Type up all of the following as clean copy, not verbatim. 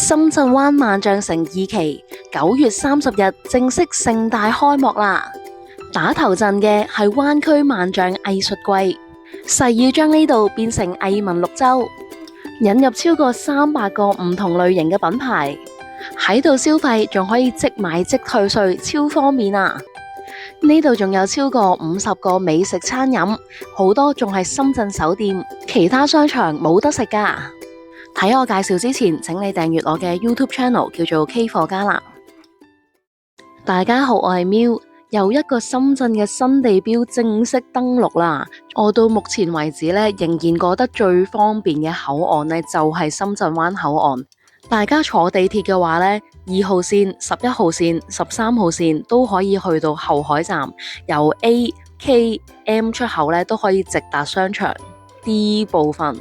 深圳灣萬象城2期9月30日正式盛大開幕啦！打頭陣嘅係灣區萬象藝術季，誓要將呢度變成藝文綠洲，引入超過300個唔同類型嘅品牌，喺度消費仲可以即買即退稅，超方便啊！呢度仲有超過50個美食餐飲，好多仲係深圳首店，其他商場冇得食㗎。睇我介紹之前，請你訂閱我嘅 YouTube Channel， 叫做 K 貨加辣。大家好，我係喵，又一個深圳嘅新地標正式登陸啦！我到目前為止呢，仍然覺得最方便嘅口岸呢，就係深圳灣口岸。大家坐地鐵嘅話呢，2號線、11號線、13號線都可以去到後海站，由 A、K、M 出口呢都可以直達商場 D 部分。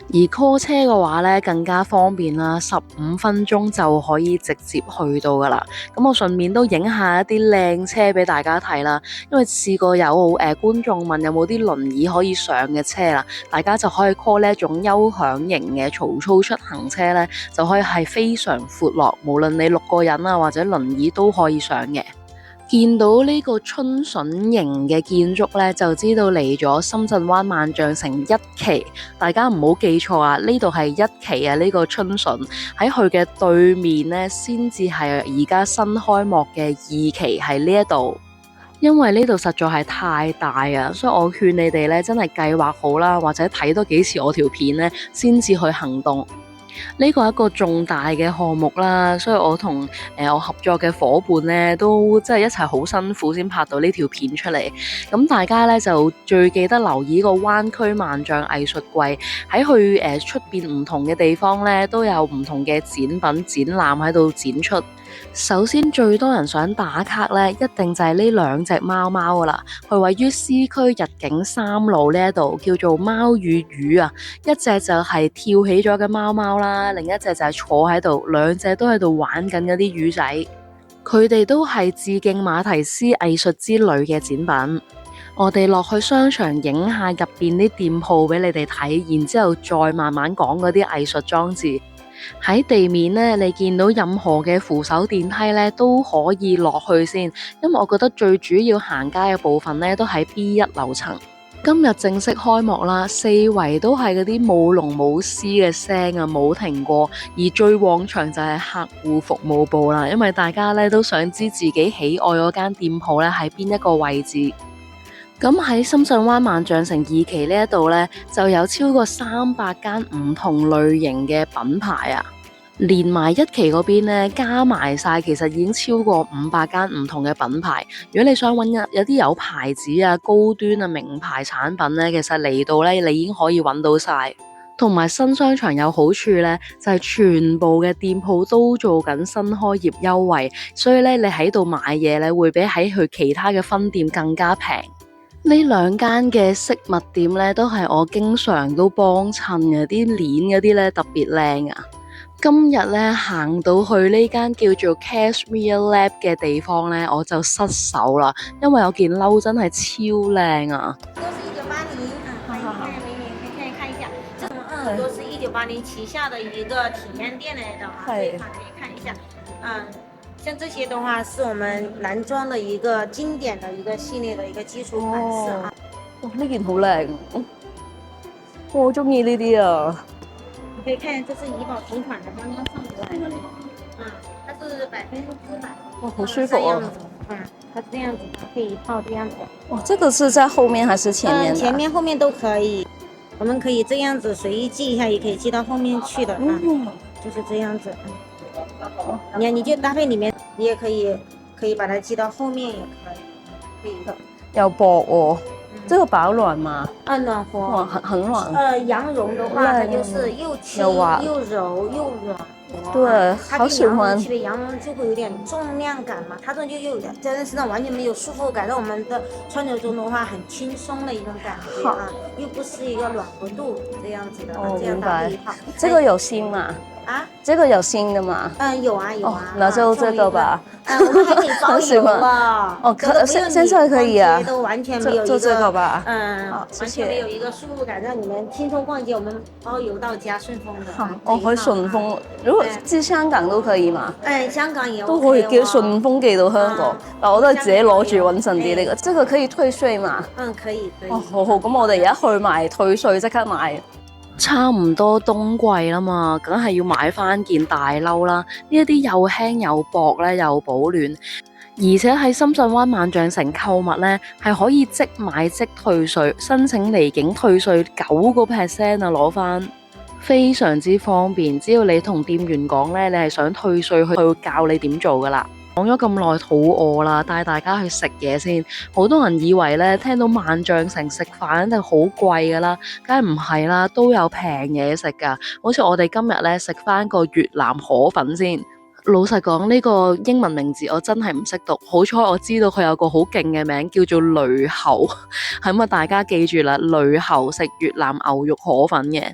而 call 車嘅話呢，更加方便啦，15分鐘就可以直接去到噶啦。咁我順便都影下一啲靚車俾大家睇啦，因為試過有觀眾問有冇啲輪椅可以上嘅車啦，大家就可以 call 呢一種優享型嘅曹操出行車呢，就可以係非常闊落，無論你6個人啊或者輪椅都可以上嘅。見到呢個春筍型嘅建築呢，就知道嚟咗深圳灣萬象城1期。大家唔好記錯啊，呢度係1期啊，呢個春筍喺佢嘅對面呢，先至係而家新開幕嘅2期喺呢一度。因為呢度實在係太大啊，所以我勸你哋呢，真係計劃好啦，或者睇多幾次我條片呢，先至去行動。呢個係一個重大嘅項目啦，所以我同我合作嘅伙伴呢，都真係一齊好辛苦先拍到呢條片出嚟。咁大家呢，就最記得留意個灣區萬象藝術季，喺去出邊唔同嘅地方呢，都有唔同嘅展品展覽喺度展出。首先最多人想打卡呢，一定就係呢2隻貓貓噶啦。佢位於 C 區日景3路呢一度，叫做貓與魚啊。一隻就係跳起咗嘅貓貓啦，另一隻就係坐喺度，兩隻都喺度玩緊嗰啲魚仔。佢哋都係致敬馬提斯藝術之旅嘅展品。我哋落去商場影下入邊啲店鋪俾你哋睇，然之後再慢慢講嗰啲藝術裝置。喺地面呢，你見到任何嘅扶手電梯呢，都可以落去先，因為我覺得最主要行街嘅部分呢，都喺 B1 樓層。今日正式開幕啦，四圍都係嗰啲舞龍舞獅嘅聲啊，冇停過。而最旺場就係客戶服務部啦，因為大家呢都想知自己喜愛嗰間店鋪呢喺邊一個位置。咁喺深圳灣萬象城2期呢一度呢，就有超過300間唔同類型嘅品牌啊，連埋1期嗰邊呢，加埋晒，其實已經超過500間唔同嘅品牌。如果你想揾有啲有牌子啊、高端啊、名牌產品呢，其實嚟到呢，你已經可以揾到晒。同埋新商場有好處呢，就係全部嘅店鋪都做緊新開業優惠，所以呢，你喺度買嘢呢，會比喺佢其他嘅分店更加平。呢2間嘅飾物店呢，都係我經常都幫襯嘅，啲鏈嗰啲呢，特別靚啊！今日呢，行到去呢間叫做 Cashmere Lab 嘅地方呢，我就失手啦，因為有件褸真係超靚啊！都是1980啊，可以看一下，這種都是1980旗下的一個體驗店嚟的啊，這一款可以看一下，像這些的話是我們男裝的一個經典的一個系列的一個基礎款式啊。哇，呢件好靚，我好中意呢啲啊！你可以看，這是怡寶同款的，剛剛上過來的，它是400%。哇，好舒服啊！它這樣子可以套這樣子。哇，這個是在後面還是前面的？前面後面都可以，我們可以這樣子隨意繫一下，也可以繫到後面去的就是這樣子。你就搭配裡面，你也可以把它繫到後面，也可以的。又薄哦，這個保暖嗎？暖和。哇，很暖。羊絨的話，它就是又輕又柔又軟。對，好喜歡。它跟羊絨就會有點重量感嘛，它這就有點在身上完全沒有束縛感，讓我們的穿着中的話很輕鬆的一種感覺啊，又不是一個暖和度這樣子的。哦，明白。這個有芯嗎？這個有新的嗎？有啊有啊。那就這個吧。我們還可以包郵了。哦，現在可以啊。都完全沒有就這個吧。完全沒有一個輸入感，讓你們輕鬆逛街。我們包郵到家，順豐的。好，我可以順豐。如果寄香港都可以嘛？香港也都可以寄順豐寄到香港。但我都係自己攞住穩陣啲呢個。這個可以退稅嘛？可以。哦，好，咁我哋而家去埋退稅，即刻買。差唔多冬季啦嘛，梗係要買翻件大褸啦。呢一啲又輕又薄咧，又保暖，而且喺深圳灣萬象城購物咧，係可以即買即退稅，申請離境退稅9%啊，攞翻，非常之方便。只要你同店員講咧，你係想退稅，佢會教你點做噶啦。講咗咁耐肚餓啦，帶大家去食嘢先。好多人以為咧，聽到萬象城食飯一定好貴噶啦，梗係唔係啦，都有平嘢食噶。好似我哋今日咧食翻個越南河粉先。老實講，呢個英文名字我真係唔識讀，好彩我知道佢有個好勁嘅名叫做雷猴，係咁啊！大家記住啦，雷猴食越南牛肉河粉嘅。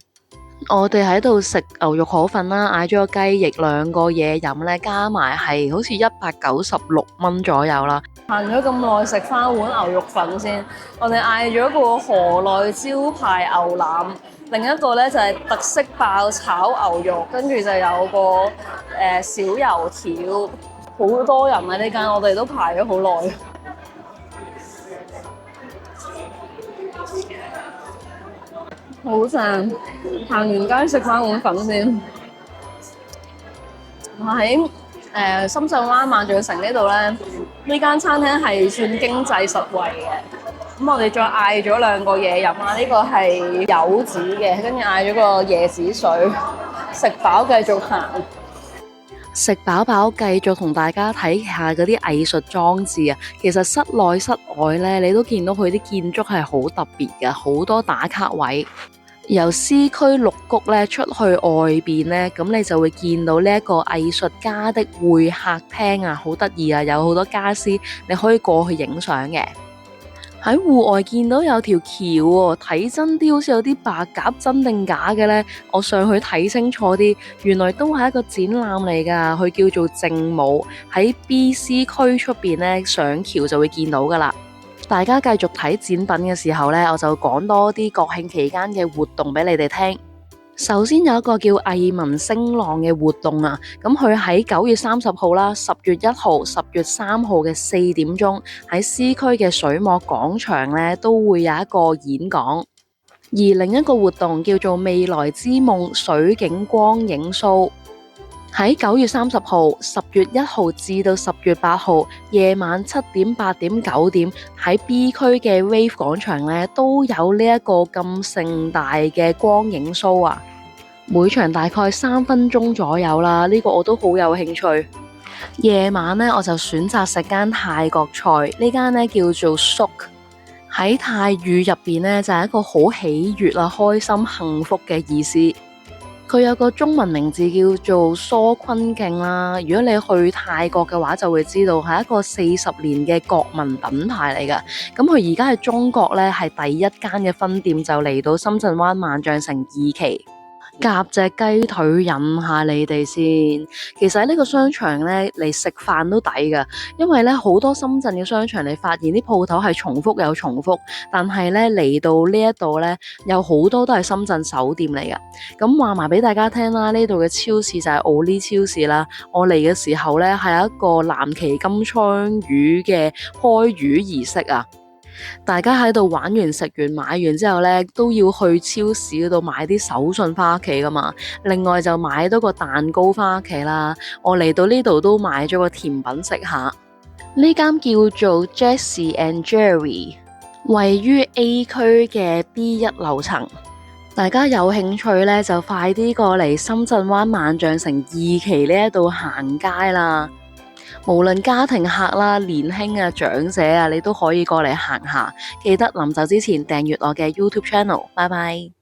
我哋喺度食牛肉河粉啦，嗌咗個雞翼2個嘢飲咧，加埋係好似196蚊左右啦。行咗咁耐，食翻碗牛肉粉先。我哋嗌咗個河內招牌牛腩，另一個咧就係特色爆炒牛肉，跟住就有個小油條。好多人喺呢間，我哋都排咗好耐。好正！行完街食翻碗粉先。喺深圳灣萬象城呢度咧，呢間餐廳係算經濟實惠嘅。咁我哋再嗌咗2個嘢飲啦，呢個係柚子嘅，跟住嗌咗個椰子水。食飽繼續行。食飽飽繼續同大家睇下嗰啲藝術裝置啊！其實室內室外咧，你都見到佢啲建築係好特別嘅，好多打卡位。由 C 區綠谷咧出去外邊咧，咁你就會見到呢一個藝術家的會客廳啊，好得意啊！有好多家私，你可以過去影相嘅。喺戶外見到有條橋喎，睇真啲好似有啲白鴿，真定假嘅呢？我上去睇清楚啲，原來都係一個展覽嚟㗎，佢叫做靜舞，喺 BC 區出邊呢，上橋就會見到㗎啦。大家繼續睇展品嘅時候呢，我就講多啲國慶期間嘅活動俾你哋聽。首先有一個叫藝文聲浪嘅活動啊，咁佢喺9月30號啦、10月1號、10月3號嘅4點鐘喺 C 區嘅水幕廣場呢都會有一個演講。而另一個活動叫做未來之夢水景光影 show， 喺9月30號、10月1號至到10月8號夜晚7點、8點、9點喺 B 區嘅 Wave 廣場呢都有呢一個咁盛大嘅光影 show 啊！每場大概3分鐘左右啦，呢個我都好有興趣。夜晚呢，我就選擇食間泰國菜，呢間呢叫做 Sok， 喺泰語入邊呢，就係一個好喜悅啊、開心、幸福嘅意思。佢有個中文名字叫做疏坤徑啦。如果你去泰國嘅話，就會知道係一個40年嘅國民品牌嚟㗎。咁佢而家喺中國呢，係第1間嘅分店，就嚟到深圳灣萬象城2期。夾隻雞腿引下你哋先。其實喺呢個商場咧嚟食飯都抵噶，因為咧好多深圳嘅商場，你發現啲鋪頭係重複又重複，但係咧嚟到呢一度咧，有好多都係深圳首店嚟噶。咁話埋俾大家聽啦，呢度嘅超市就係奧利超市啦。我嚟嘅時候咧係一個藍鰭金槍魚嘅開魚儀式啊！大家喺度玩完食完買完之後呢，都要去超市嗰度買啲手信翻屋企噶嘛。另外就買多個蛋糕翻屋企啦。我嚟到呢度都買咗個甜品食下。呢間叫做 Jessie and Jerry， 位於 A 區嘅 B1 樓層。大家有興趣呢，就快啲過嚟深圳灣萬象城2期呢一度行街啦。無論家庭客啦、年輕啊、長者啊，你都可以過嚟行下。記得臨走之前訂閱我嘅 YouTube channel。拜拜。